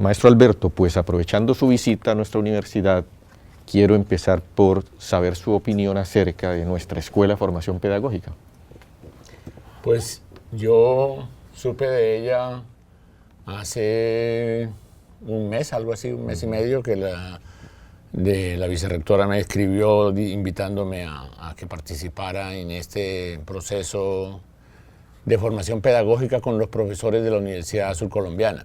Maestro Alberto, pues aprovechando su visita a nuestra universidad, quiero empezar por saber su opinión acerca de nuestra Escuela de Formación Pedagógica. Pues yo supe de ella hace un mes, algo así, un mes y medio, que la vicerrectora me escribió invitándome a que participara en este proceso de formación pedagógica con los profesores de la Universidad Surcolombiana.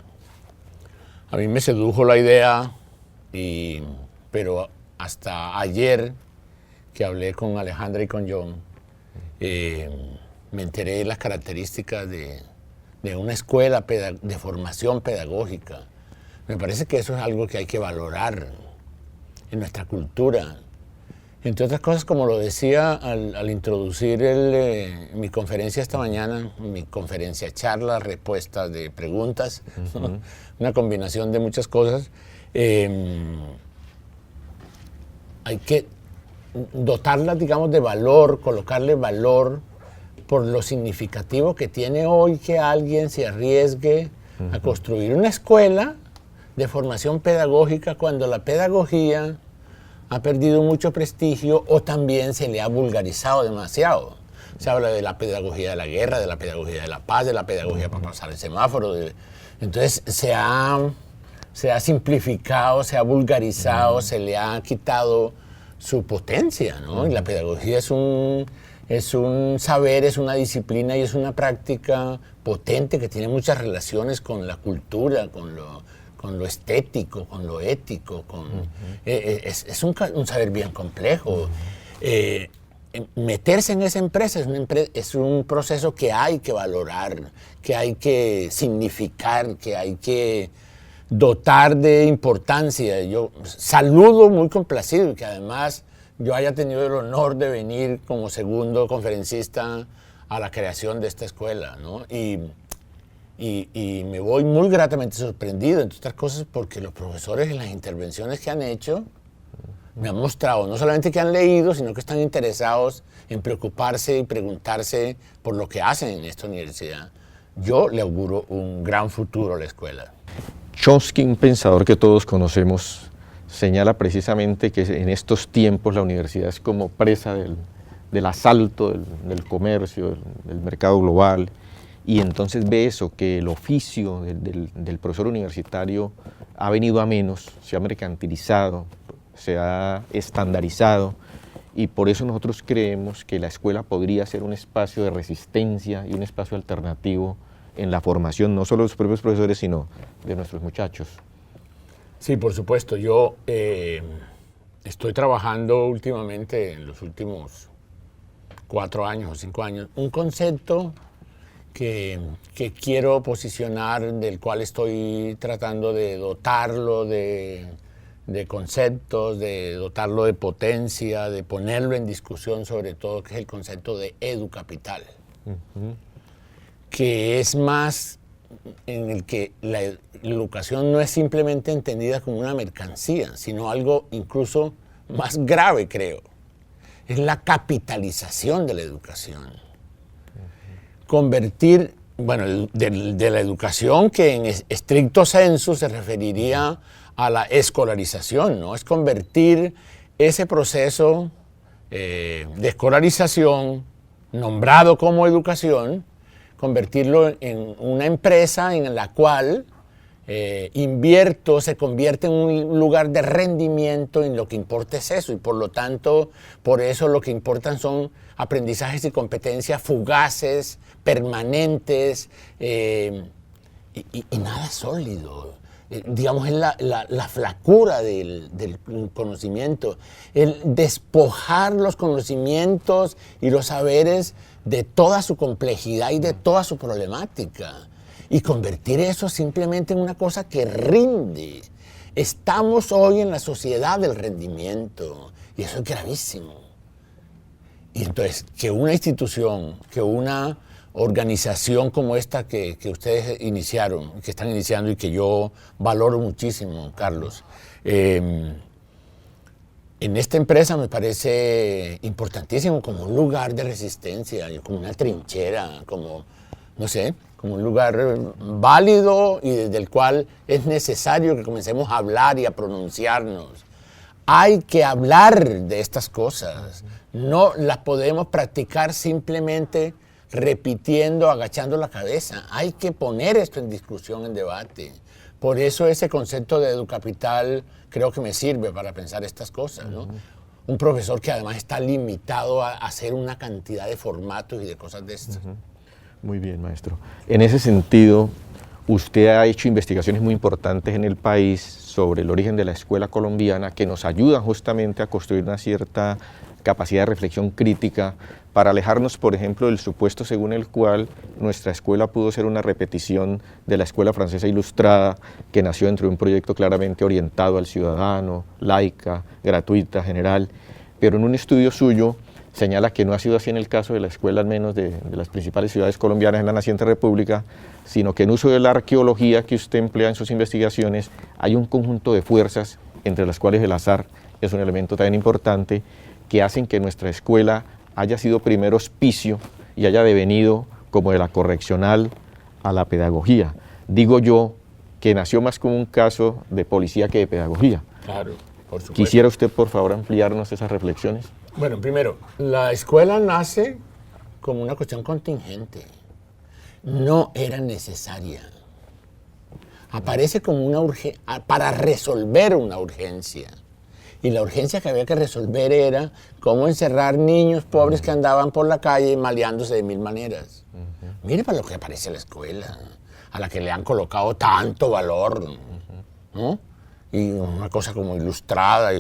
A mí me sedujo la idea, pero hasta ayer que hablé con Alejandra y con John, me enteré de las características de una escuela de formación pedagógica. Me parece que eso es algo que hay que valorar en nuestra cultura. Entre otras cosas, como lo decía al introducir mi conferencia esta mañana, mi conferencia charla, respuestas de preguntas, ¿no? Una combinación de muchas cosas, hay que dotarlas, digamos, de valor, colocarle valor por lo significativo que tiene hoy que alguien se arriesgue a construir una escuela de formación pedagógica cuando la pedagogía ha perdido mucho prestigio o también se le ha vulgarizado demasiado. Se habla de la pedagogía de la guerra, de la pedagogía de la paz, de la pedagogía para pasar el semáforo. Entonces se ha simplificado, se ha vulgarizado, se le ha quitado su potencia, ¿no? Y la pedagogía es un saber, es una disciplina y es una práctica potente que tiene muchas relaciones con la cultura, con lo estético, con lo ético, es un saber bien complejo. Meterse en esa empresa es un proceso que hay que valorar, que hay que significar, que hay que dotar de importancia. Yo saludo muy complacido que además yo haya tenido el honor de venir como segundo conferencista a la creación de esta escuela, ¿no? Y me voy muy gratamente sorprendido, entre otras cosas, porque los profesores en las intervenciones que han hecho me han mostrado no solamente que han leído, sino que están interesados en preocuparse y preguntarse por lo que hacen en esta universidad. Yo le auguro un gran futuro a la escuela. Chomsky, un pensador que todos conocemos, señala precisamente que en estos tiempos la universidad es como presa del asalto del comercio, del mercado global. Y entonces ve eso, que el oficio del profesor universitario ha venido a menos, se ha mercantilizado, se ha estandarizado, y por eso nosotros creemos que la escuela podría ser un espacio de resistencia y un espacio alternativo en la formación, no solo de los propios profesores, sino de nuestros muchachos. Sí, por supuesto. Yo estoy trabajando últimamente, en los últimos 4 años o 5 años, un concepto que quiero posicionar, del cual estoy tratando de dotarlo de conceptos, de dotarlo de potencia, de ponerlo en discusión, sobre todo, que es el concepto de educapital, que es más en el que la educación no es simplemente entendida como una mercancía, sino algo incluso más grave, creo. Es la capitalización de la educación. Convertir, bueno, de la educación, que en estricto sensu se referiría a la escolarización, ¿no? Es convertir ese proceso de escolarización, nombrado como educación, convertirlo en una empresa en la cual se convierte en un lugar de rendimiento, en lo que importa es eso, y por lo tanto, por eso lo que importan son aprendizajes y competencias fugaces, permanentes, y nada sólido. Digamos, es la flacura del conocimiento, el despojar los conocimientos y los saberes de toda su complejidad y de toda su problemática, y convertir eso simplemente en una cosa que rinde. Estamos hoy en la sociedad del rendimiento, y eso es gravísimo. Y entonces, que una institución, que una organización como esta que ustedes iniciaron, que están iniciando y que yo valoro muchísimo, Carlos, en esta empresa me parece importantísimo como un lugar de resistencia, como una trinchera, como, no sé, como un lugar válido y desde el cual es necesario que comencemos a hablar y a pronunciarnos. Hay que hablar de estas cosas, no las podemos practicar simplemente repitiendo, agachando la cabeza. Hay que poner esto en discusión, en debate. Por eso ese concepto de educapital creo que me sirve para pensar estas cosas, ¿no? Un profesor que además está limitado a hacer una cantidad de formatos y de cosas de estas. Muy bien, maestro. En ese sentido, usted ha hecho investigaciones muy importantes en el país sobre el origen de la escuela colombiana que nos ayudan justamente a construir una cierta capacidad de reflexión crítica para alejarnos, por ejemplo, del supuesto según el cual nuestra escuela pudo ser una repetición de la escuela francesa ilustrada que nació dentro de un proyecto claramente orientado al ciudadano, laica, gratuita, general, pero en un estudio suyo señala que no ha sido así en el caso de la escuela, al menos de las principales ciudades colombianas en la naciente república, sino que en uso de la arqueología que usted emplea en sus investigaciones hay un conjunto de fuerzas, entre las cuales el azar es un elemento también importante, que hacen que nuestra escuela haya sido primero hospicio y haya devenido como de la correccional a la pedagogía. Digo yo que nació más como un caso de policía que de pedagogía. Claro, por supuesto. ¿Quisiera usted, por favor, ampliarnos esas reflexiones? Bueno, primero, la escuela nace como una cuestión contingente. No era necesaria. Aparece como una urgencia, para resolver una urgencia. Y la urgencia que había que resolver era cómo encerrar niños pobres que andaban por la calle maleándose de mil maneras. Mire para lo que aparece la escuela, a la que le han colocado tanto valor, ¿no? Y una cosa como ilustrada.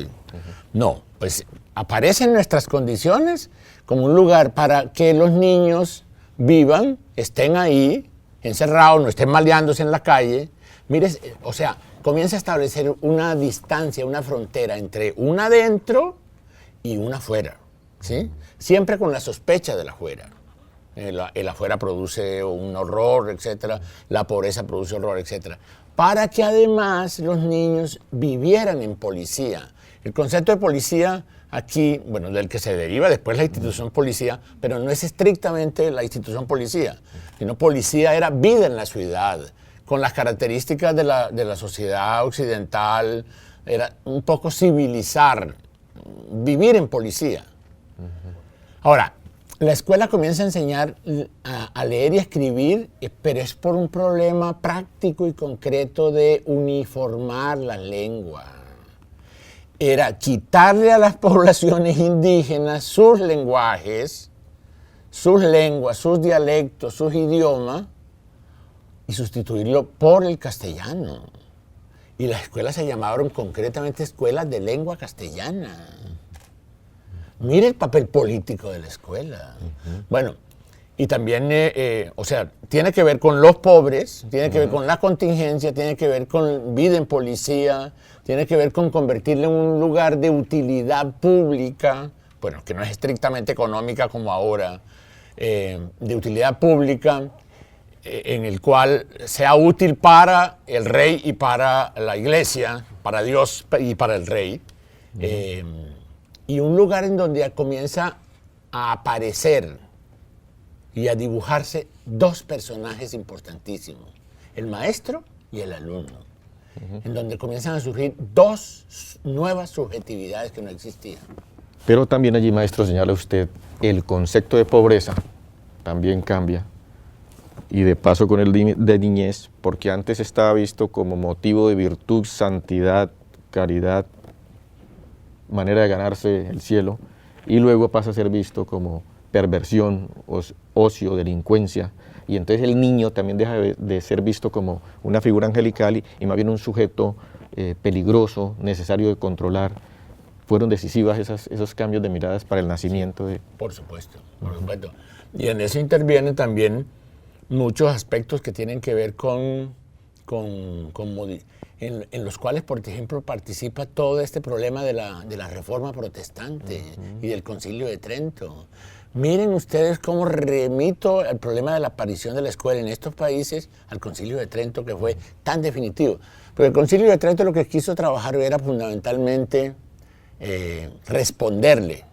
No, pues aparece en nuestras condiciones como un lugar para que los niños vivan, estén ahí, encerrados, no estén maleándose en la calle. Mire, o sea, comienza a establecer una distancia, una frontera entre una adentro y una afuera, ¿sí? Siempre con la sospecha del afuera. El afuera produce un horror, etcétera, la pobreza produce horror, etcétera. Para que además los niños vivieran en policía. El concepto de policía aquí, bueno, del que se deriva después la institución policía, pero no es estrictamente la institución policía, sino policía era vida en la ciudad, con las características de la sociedad occidental, era un poco civilizar, vivir en policía. Ahora, la escuela comienza a enseñar a leer y a escribir, pero es por un problema práctico y concreto de uniformar la lengua. Era quitarle a las poblaciones indígenas sus lenguajes, sus lenguas, sus dialectos, sus idiomas, y sustituirlo por el castellano. Y las escuelas se llamaron concretamente escuelas de lengua castellana. Mire el papel político de la escuela. Bueno, y también, o sea, tiene que ver con los pobres, tiene que ver con la contingencia, tiene que ver con vida en policía, tiene que ver con convertirle en un lugar de utilidad pública, bueno, que no es estrictamente económica como ahora, de utilidad pública, en el cual sea útil para el rey y para la iglesia, para Dios y para el rey, y un lugar en donde comienza a aparecer y a dibujarse dos personajes importantísimos, el maestro y el alumno, en donde comienzan a surgir dos nuevas subjetividades que no existían. Pero también allí, maestro, señala usted, el concepto de pobreza también cambia. Y de paso con el de niñez, porque antes estaba visto como motivo de virtud, santidad, caridad, manera de ganarse el cielo, y luego pasa a ser visto como perversión, ocio, delincuencia, y entonces el niño también deja de ser visto como una figura angelical y más bien un sujeto peligroso, necesario de controlar. ¿Fueron decisivas esos cambios de miradas para el nacimiento de...? Por supuesto, por supuesto. Y en eso intervienen también muchos aspectos que tienen que ver en los cuales, por ejemplo, participa todo este problema de la Reforma Protestante y del Concilio de Trento. Miren ustedes cómo remito el problema de la aparición de la escuela en estos países al Concilio de Trento, que fue tan definitivo. Porque el Concilio de Trento lo que quiso trabajar era fundamentalmente responderle,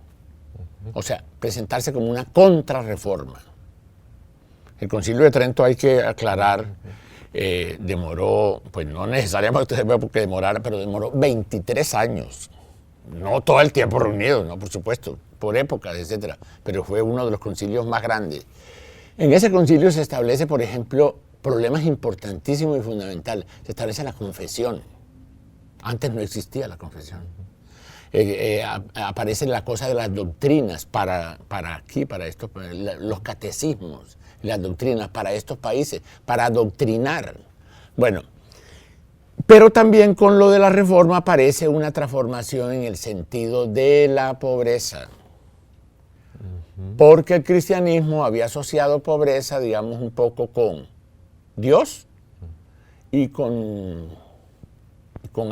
o sea, presentarse como una contrarreforma. El Concilio de Trento, hay que aclarar, demoró, pues no necesariamente porque demorara, pero demoró 23 años. No todo el tiempo reunidos, no, por supuesto, por épocas, etcétera, pero fue uno de los concilios más grandes. En ese concilio se establece, por ejemplo, problemas importantísimos y fundamentales. Se establece la confesión. Antes no existía la confesión. Aparece la cosa de las doctrinas para estos, los catecismos, las doctrinas para estos países, para adoctrinar. Bueno, pero también con lo de la reforma aparece una transformación en el sentido de la pobreza. Porque el cristianismo había asociado pobreza, digamos, un poco con Dios y con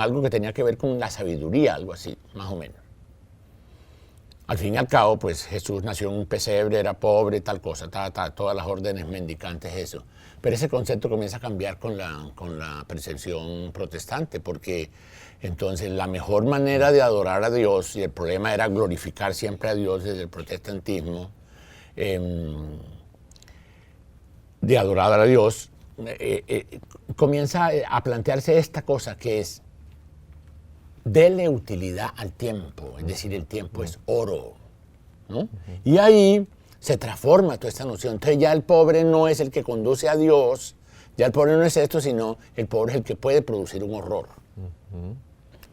algo que tenía que ver con la sabiduría, algo así, más o menos. Al fin y al cabo, pues Jesús nació en un pesebre, era pobre, tal cosa, todas las órdenes mendicantes, eso. Pero ese concepto comienza a cambiar con la percepción protestante, porque entonces la mejor manera de adorar a Dios, y el problema era glorificar siempre a Dios desde el protestantismo, de adorar a Dios, comienza a plantearse esta cosa que es: dele utilidad al tiempo, es decir, el tiempo es oro, ¿no? Y ahí se transforma toda esta noción. Entonces ya el pobre no es el que conduce a Dios, ya el pobre no es esto, sino el pobre es el que puede producir un horror.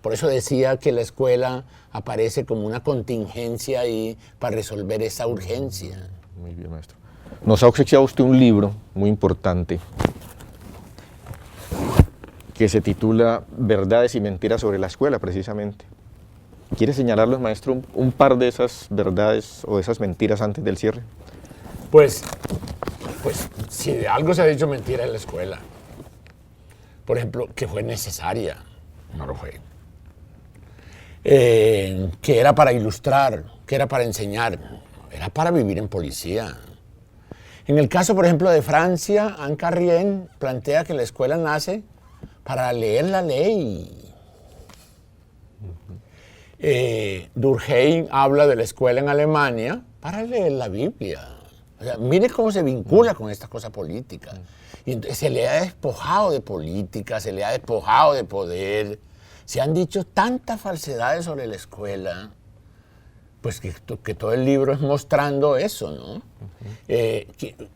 Por eso decía que la escuela aparece como una contingencia ahí para resolver esa urgencia. Muy bien, maestro. Nos ha obsequiado usted un libro muy importante que se titula Verdades y Mentiras sobre la Escuela, precisamente. ¿Quiere señalarlos, maestro, un par de esas verdades o de esas mentiras antes del cierre? Pues si de algo se ha dicho mentira en la escuela, por ejemplo, que fue necesaria, no lo fue. Que era para ilustrar, que era para enseñar, era para vivir en policía. En el caso, por ejemplo, de Francia, Anne Carrien plantea que la escuela nace para leer la ley. Durkheim habla de la escuela en Alemania para leer la Biblia. O sea, mire cómo se vincula con esta cosa política. Y entonces se le ha despojado de política, se le ha despojado de poder. Se han dicho tantas falsedades sobre la escuela, pues que todo el libro es mostrando eso, ¿no?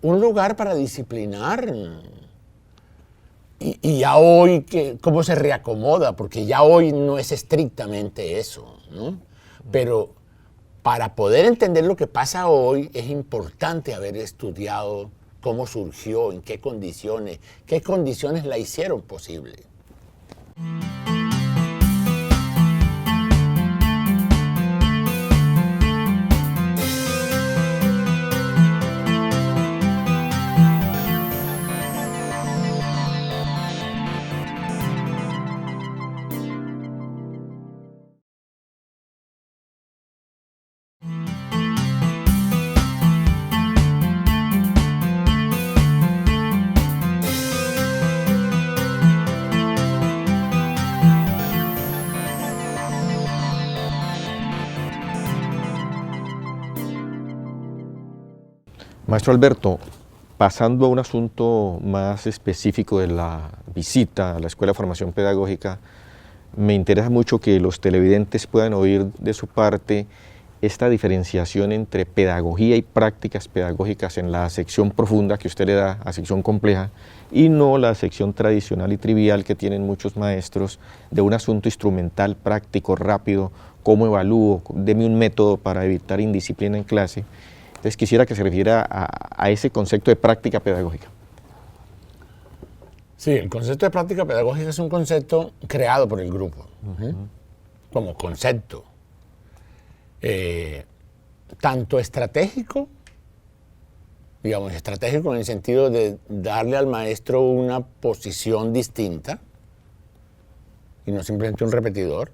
Un lugar para disciplinar. Y ya hoy, ¿cómo se reacomoda? Porque ya hoy no es estrictamente eso, ¿no? Pero para poder entender lo que pasa hoy, es importante haber estudiado cómo surgió, en qué condiciones la hicieron posible. Maestro Alberto, pasando a un asunto más específico de la visita a la Escuela de Formación Pedagógica, me interesa mucho que los televidentes puedan oír de su parte esta diferenciación entre pedagogía y prácticas pedagógicas en la sección profunda que usted le da a sección compleja y no la sección tradicional y trivial que tienen muchos maestros de un asunto instrumental, práctico, rápido, cómo evalúo, deme un método para evitar indisciplina en clase. Entonces quisiera que se refiera a ese concepto de práctica pedagógica. Sí, el concepto de práctica pedagógica es un concepto creado por el grupo, como concepto. Tanto estratégico, digamos, estratégico en el sentido de darle al maestro una posición distinta, y no simplemente un repetidor,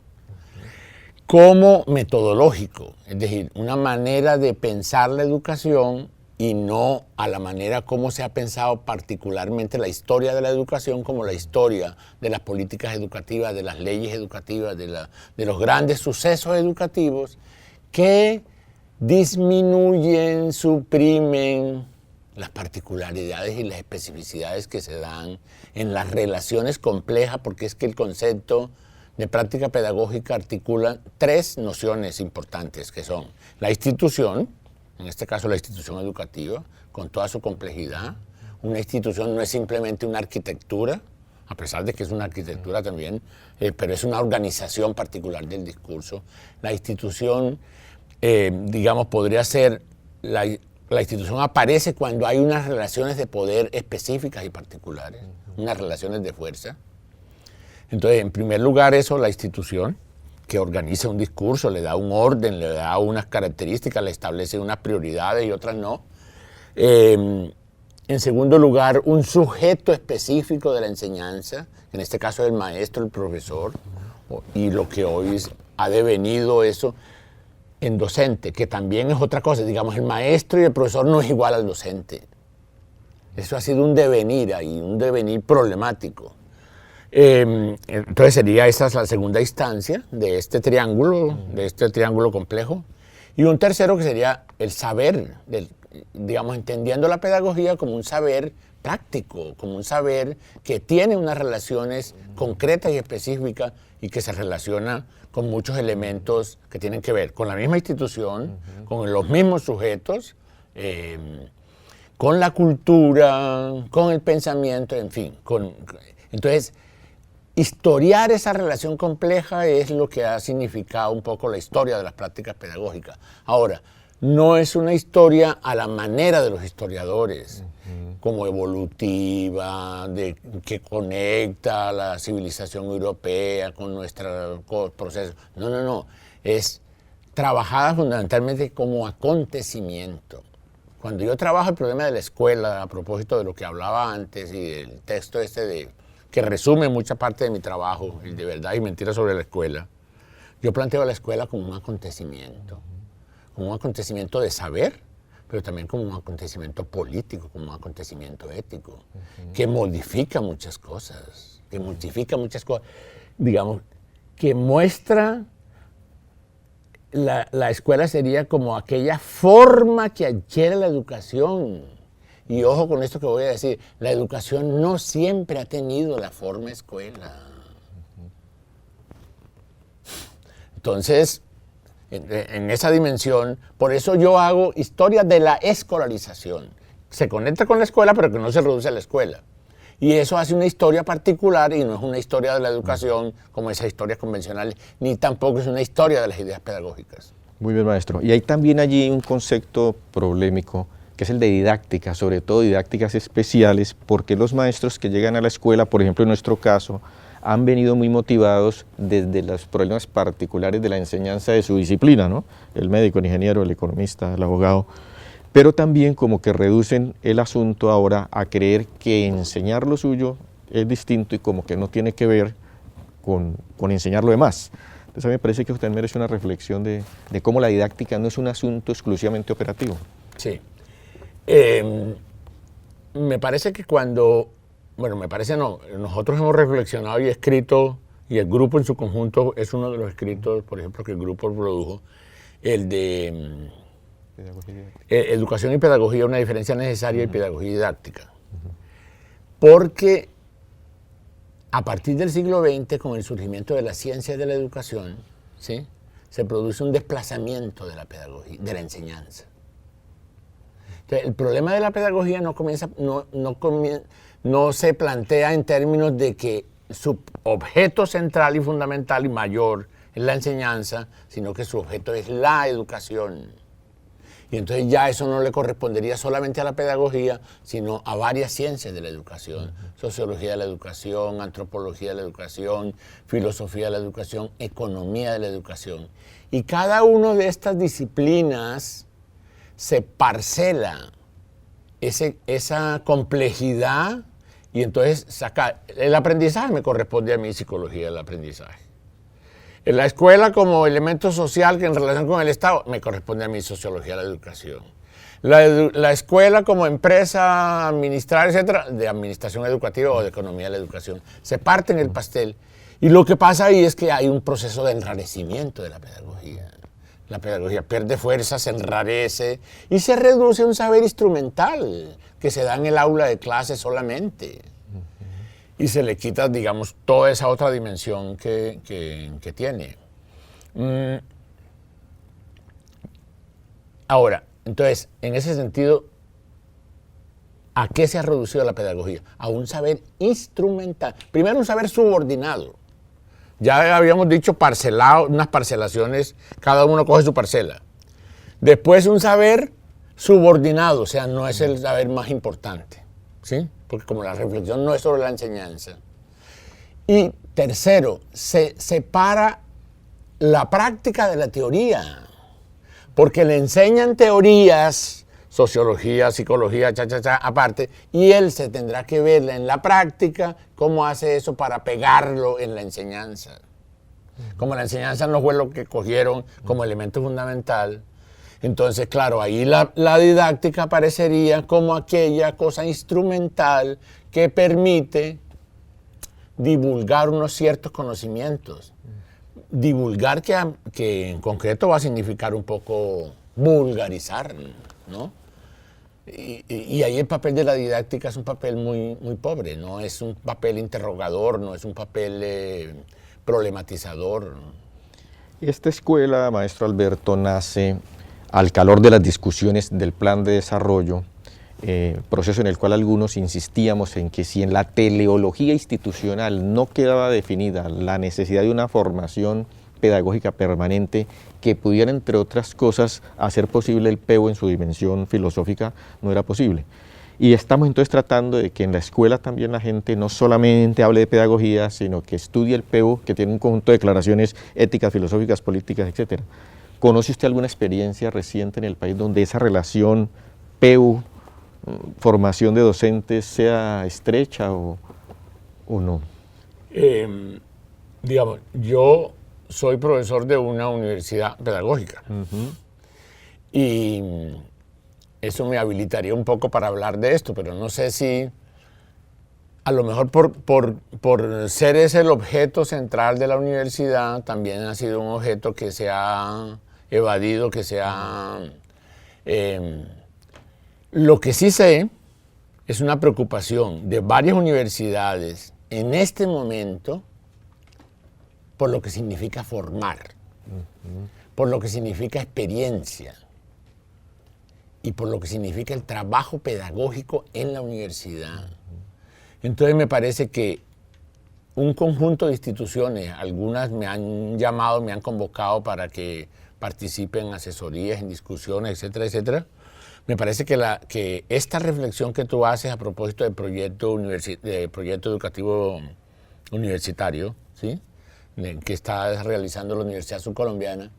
como metodológico, es decir, una manera de pensar la educación y no a la manera como se ha pensado particularmente la historia de la educación, como la historia de las políticas educativas, de las leyes educativas, de los grandes sucesos educativos que disminuyen, suprimen las particularidades y las especificidades que se dan en las relaciones complejas, porque es que el concepto de práctica pedagógica articula tres nociones importantes, que son la institución, en este caso la institución educativa, con toda su complejidad. Una institución no es simplemente una arquitectura, a pesar de que es una arquitectura también, pero es una organización particular del discurso. La institución, digamos, podría ser, la institución aparece cuando hay unas relaciones de poder específicas y particulares, unas relaciones de fuerza. Entonces, en primer lugar, eso, la institución, que organiza un discurso, le da un orden, le da unas características, le establece unas prioridades y otras no. En segundo lugar, un sujeto específico de la enseñanza, en este caso el maestro, el profesor, y lo que hoy ha devenido eso en docente, que también es otra cosa. Digamos, el maestro y el profesor no es igual al docente. Eso ha sido un devenir ahí, un devenir problemático. Entonces sería esa la segunda instancia de este triángulo complejo. Y un tercero que sería el saber, digamos, entendiendo la pedagogía como un saber práctico, como un saber que tiene unas relaciones concretas y específicas y que se relaciona con muchos elementos que tienen que ver con la misma institución, con los mismos sujetos, con la cultura, con el pensamiento, en fin. Entonces, historiar esa relación compleja es lo que ha significado un poco la historia de las prácticas pedagógicas. Ahora, no es una historia a la manera de los historiadores, como evolutiva, que conecta a la civilización europea con nuestro proceso. No. Es trabajada fundamentalmente como acontecimiento. Cuando yo trabajo el problema de la escuela, a propósito de lo que hablaba antes y del texto que resume mucha parte de mi trabajo, el de verdad y mentira sobre la escuela, yo planteo a la escuela como un acontecimiento de saber, pero también como un acontecimiento político, como un acontecimiento ético, que modifica muchas cosas, digamos, que muestra, la escuela sería como aquella forma que adquiere la educación. Y ojo con esto que voy a decir, la educación no siempre ha tenido la forma escuela. Entonces, en esa dimensión, por eso yo hago historia de la escolarización. Se conecta con la escuela, pero que no se reduce a la escuela. Y eso hace una historia particular y no es una historia de la educación como esas historias convencionales, ni tampoco es una historia de las ideas pedagógicas. Muy bien, maestro. Y hay también allí un concepto problemático, que es el de didáctica, sobre todo didácticas especiales, porque los maestros que llegan a la escuela, por ejemplo en nuestro caso, han venido muy motivados desde los problemas particulares de la enseñanza de su disciplina, ¿no? El médico, el ingeniero, el economista, el abogado, pero también como que reducen el asunto ahora a creer que enseñar lo suyo es distinto y como que no tiene que ver con enseñar lo demás. Entonces a mí me parece que usted merece una reflexión de cómo la didáctica no es un asunto exclusivamente operativo. Sí. Me parece que nosotros hemos reflexionado y escrito, y el grupo en su conjunto es uno de los escritos, por ejemplo, que el grupo produjo, el de educación y pedagogía, una diferencia necesaria y pedagogía didáctica. Porque a partir del siglo XX, con el surgimiento de las ciencias de la educación, ¿sí?, se produce un desplazamiento de la pedagogía, de la enseñanza. Entonces, el problema de la pedagogía no se plantea en términos de que su objeto central y fundamental y mayor es la enseñanza, sino que su objeto es la educación. Y entonces ya eso no le correspondería solamente a la pedagogía, sino a varias ciencias de la educación. Sociología de la educación, antropología de la educación, filosofía de la educación, economía de la educación. Y cada una de estas disciplinas se parcela esa complejidad y entonces saca el aprendizaje. Me corresponde a mí psicología del aprendizaje. En la escuela como elemento social que en relación con el Estado, me corresponde a mí sociología de la educación. La escuela como empresa administrar, etcétera, de administración educativa o de economía de la educación. Se parte en el pastel. Y lo que pasa ahí es que hay un proceso de enrarecimiento de la pedagogía. La pedagogía pierde fuerza, se enrarece y se reduce a un saber instrumental, que se da en el aula de clase solamente. Y se le quita, digamos, toda esa otra dimensión que tiene. Ahora, entonces, en ese sentido, ¿a qué se ha reducido la pedagogía? A un saber instrumental. Primero, un saber subordinado. Ya habíamos dicho parcelado, unas parcelaciones, cada uno coge su parcela. Después, un saber subordinado, o sea, no es el saber más importante, ¿sí? Porque como la reflexión no es sobre la enseñanza. Y tercero, se separa la práctica de la teoría, porque le enseñan teorías, sociología, psicología, aparte, y él se tendrá que ver en la práctica cómo hace eso para pegarlo en la enseñanza. Como la enseñanza no fue lo que cogieron como elemento fundamental, entonces, claro, ahí la didáctica aparecería como aquella cosa instrumental que permite divulgar unos ciertos conocimientos. Divulgar que en concreto va a significar un poco vulgarizar, ¿no? Y ahí el papel de la didáctica es un papel muy, muy pobre, no es un papel interrogador, no es un papel problematizador. Esta escuela, maestro Alberto, nace al calor de las discusiones del plan de desarrollo, proceso en el cual algunos insistíamos en que si en la teleología institucional no quedaba definida la necesidad de una formación pedagógica permanente que pudiera, entre otras cosas, hacer posible el PEU en su dimensión filosófica, no era posible. Y estamos entonces tratando de que en la escuela también la gente no solamente hable de pedagogía, sino que estudie el PEU, que tiene un conjunto de declaraciones éticas, filosóficas, políticas, etc. ¿Conoce usted alguna experiencia reciente en el país donde esa relación PEU, formación de docentes, sea estrecha o no? Digamos, yo soy profesor de una universidad pedagógica. Y eso me habilitaría un poco para hablar de esto, pero no sé si a lo mejor por ser ese el objeto central de la universidad, también ha sido un objeto que se ha evadido, que se ha... lo que sí sé es una preocupación de varias universidades en este momento por lo que significa formar, por lo que significa experiencia y por lo que significa el trabajo pedagógico en la universidad. Entonces me parece que un conjunto de instituciones, algunas me han llamado, me han convocado para que participe en asesorías, en discusiones, etcétera, etcétera. Me parece que esta reflexión que tú haces a propósito del proyecto educativo universitario, ¿sí?, que está realizando la Universidad Subcolombiana,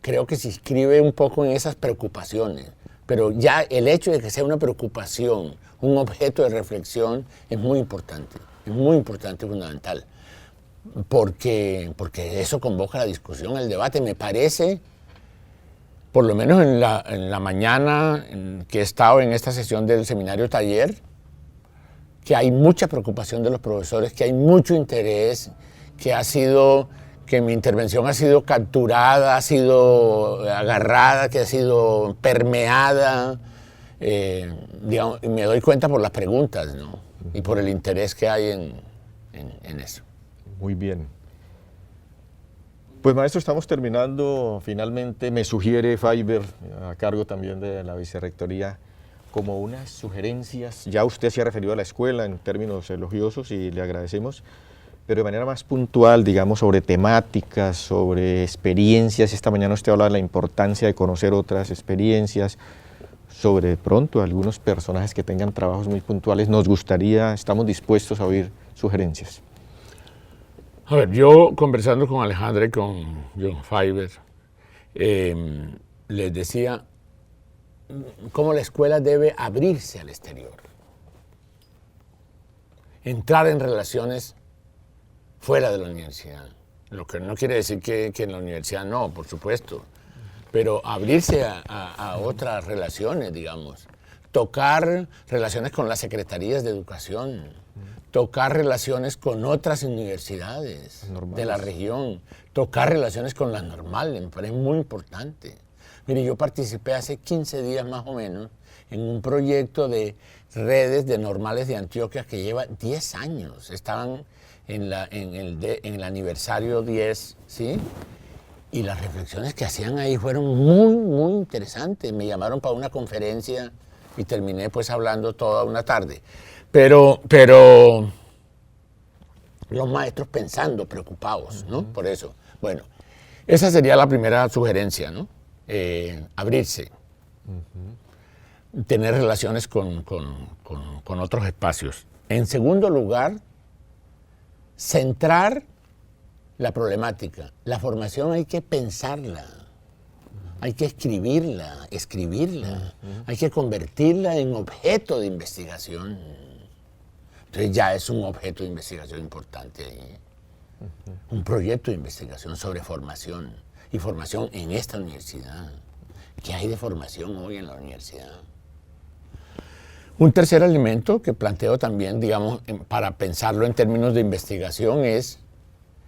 creo que se inscribe un poco en esas preocupaciones. Pero ya el hecho de que sea una preocupación, un objeto de reflexión, es muy importante, fundamental. Porque eso convoca la discusión, el debate. Me parece, por lo menos en la mañana que he estado en esta sesión del seminario taller, que hay mucha preocupación de los profesores, que hay mucho interés, que mi intervención ha sido capturada, ha sido agarrada, que ha sido permeada, digamos, y me doy cuenta por las preguntas, ¿no?, y por el interés que hay en eso. Muy bien. Pues maestro, estamos terminando finalmente. Me sugiere Faiber, a cargo también de la vicerrectoría, como unas sugerencias. Ya usted se ha referido a la escuela en términos elogiosos y le agradecemos, pero de manera más puntual, digamos, sobre temáticas, sobre experiencias. Esta mañana usted hablaba de la importancia de conocer otras experiencias, sobre de pronto algunos personajes que tengan trabajos muy puntuales. Nos gustaría, estamos dispuestos a oír sugerencias. A ver, yo conversando con Alejandra y con John Faiber, les decía cómo la escuela debe abrirse al exterior, entrar en relaciones fuera de la universidad. Lo que no quiere decir que en la universidad no, por supuesto, pero abrirse a otras relaciones, digamos. Tocar relaciones con las secretarías de educación, tocar relaciones con otras universidades de la región, tocar relaciones con las normales, me parece muy importante. Mire, yo participé hace 15 días más o menos en un proyecto de redes de normales de Antioquia que lleva 10 años. Estaban en el aniversario 10, ¿sí? Y las reflexiones que hacían ahí fueron muy, muy interesantes. Me llamaron para una conferencia y terminé pues hablando toda una tarde. Pero los maestros pensando, preocupados, ¿no? Por eso. Bueno, esa sería la primera sugerencia, ¿no? Abrirse. Tener relaciones con otros espacios. En segundo lugar, centrar la problemática. La formación hay que pensarla, hay que escribirla, hay que convertirla en objeto de investigación. Entonces ya es un objeto de investigación importante ahí. Un proyecto de investigación sobre formación y formación en esta universidad. ¿Qué hay de formación hoy en la universidad? Un tercer elemento que planteo también, digamos, para pensarlo en términos de investigación es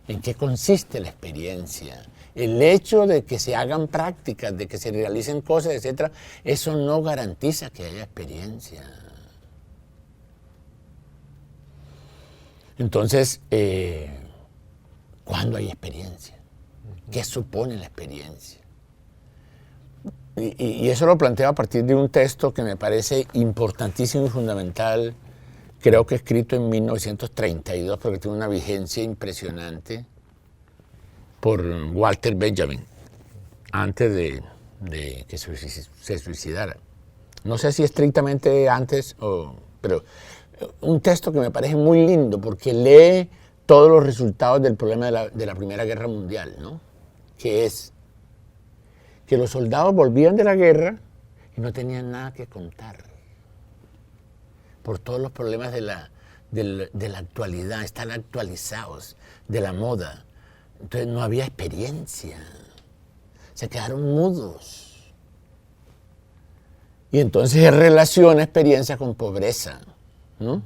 en qué consiste la experiencia. El hecho de que se hagan prácticas, de que se realicen cosas, etcétera, eso no garantiza que haya experiencia. Entonces, ¿cuándo hay experiencia? ¿Qué supone la experiencia? Y eso lo planteo a partir de un texto que me parece importantísimo y fundamental, creo que escrito en 1932, porque tiene una vigencia impresionante, por Walter Benjamin, antes de que se suicidara. No sé si estrictamente antes, pero un texto que me parece muy lindo, porque lee todos los resultados del problema de la Primera Guerra Mundial, ¿no? Que es que los soldados volvían de la guerra y no tenían nada que contar por todos los problemas de la actualidad, están actualizados, de la moda. Entonces no había experiencia, se quedaron mudos. Y entonces él relaciona experiencia con pobreza, ¿no?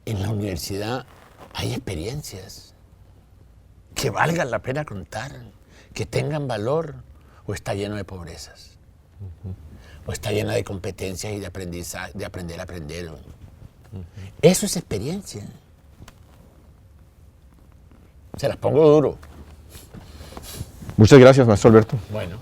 En la universidad hay experiencias que valgan la pena contar, que tengan valor, o está lleno de pobrezas, o está llena de competencias y de aprendizaje, de aprender a aprender. Eso es experiencia. Se las pongo duro. Muchas gracias, maestro Alberto. Bueno.